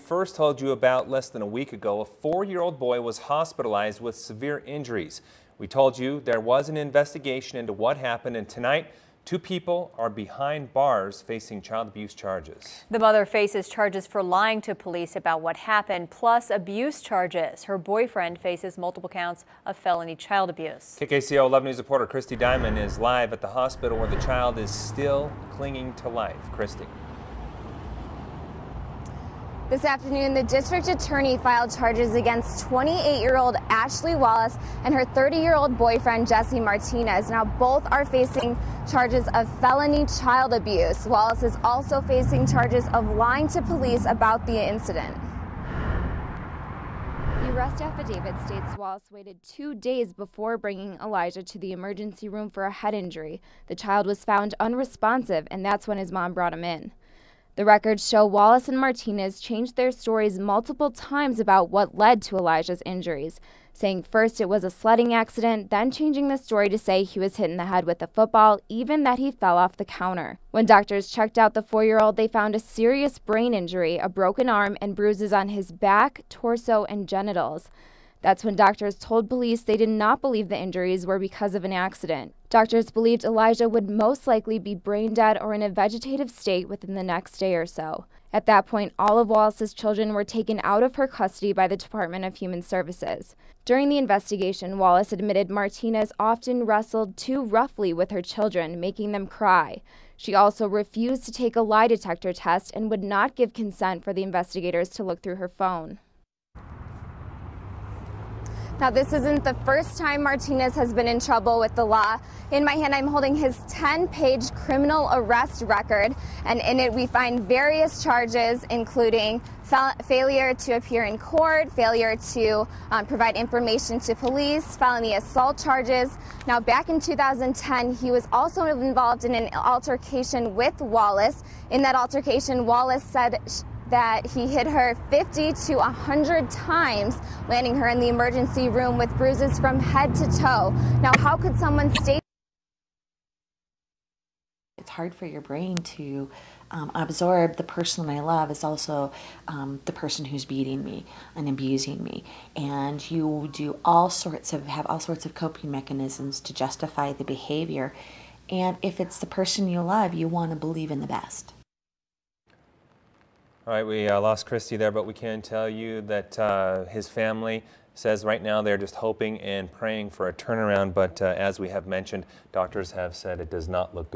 first told you about less than a week ago, a 4-year-old boy was hospitalized with severe injuries. We told you there was an investigation into what happened, and tonight, 2 people are behind bars facing child abuse charges. The mother faces charges for lying to police about what happened, plus abuse charges. Her boyfriend faces multiple counts of felony child abuse. KKCO 11 News reporter Christy Diamond is live at the hospital where the child is still clinging to life. Christy. This afternoon, the district attorney filed charges against 28-year-old Ashley Wallace and her 30-year-old boyfriend, Jesse Martinez. Now, both are facing charges of felony child abuse. Wallace is also facing charges of lying to police about the incident. The arrest affidavit states Wallace waited 2 days before bringing Elijah to the emergency room for a head injury. The child was found unresponsive, and that's when his mom brought him in. The records show Wallace and Martinez changed their stories multiple times about what led to Elijah's injuries, saying first it was a sledding accident, then changing the story to say he was hit in the head with a football, even that he fell off the counter. When doctors checked out the 4-year-old, they found a serious brain injury, a broken arm, and bruises on his back, torso, and genitals. That's when doctors told police they did not believe the injuries were because of an accident. Doctors believed Elijah would most likely be brain dead or in a vegetative state within the next day or so. At that point, all of Wallace's children were taken out of her custody by the Department of Human Services. During the investigation, Wallace admitted Martinez often wrestled too roughly with her children, making them cry. She also refused to take a lie detector test and would not give consent for the investigators to look through her phone. Now, this isn't the first time Martinez has been in trouble with the law. In my hand, I'm holding his 10-page criminal arrest record, and in it we find various charges, including failure to appear in court, failure to provide information to police, felony assault charges. Now, back in 2010, he was also involved in an altercation with Wallace. In that altercation, Wallace said that he hit her 50 to 100 times, landing her in the emergency room with bruises from head to toe. Now, how could someone stay? It's hard for your brain to absorb the person I love is also the person who's beating me and abusing me. And you do have all sorts of coping mechanisms to justify the behavior. And if it's the person you love, you want to believe in the best. All right, we lost Christy there, but we can tell you that his family says right now they're just hoping and praying for a turnaround. But as we have mentioned, doctors have said it does not look good.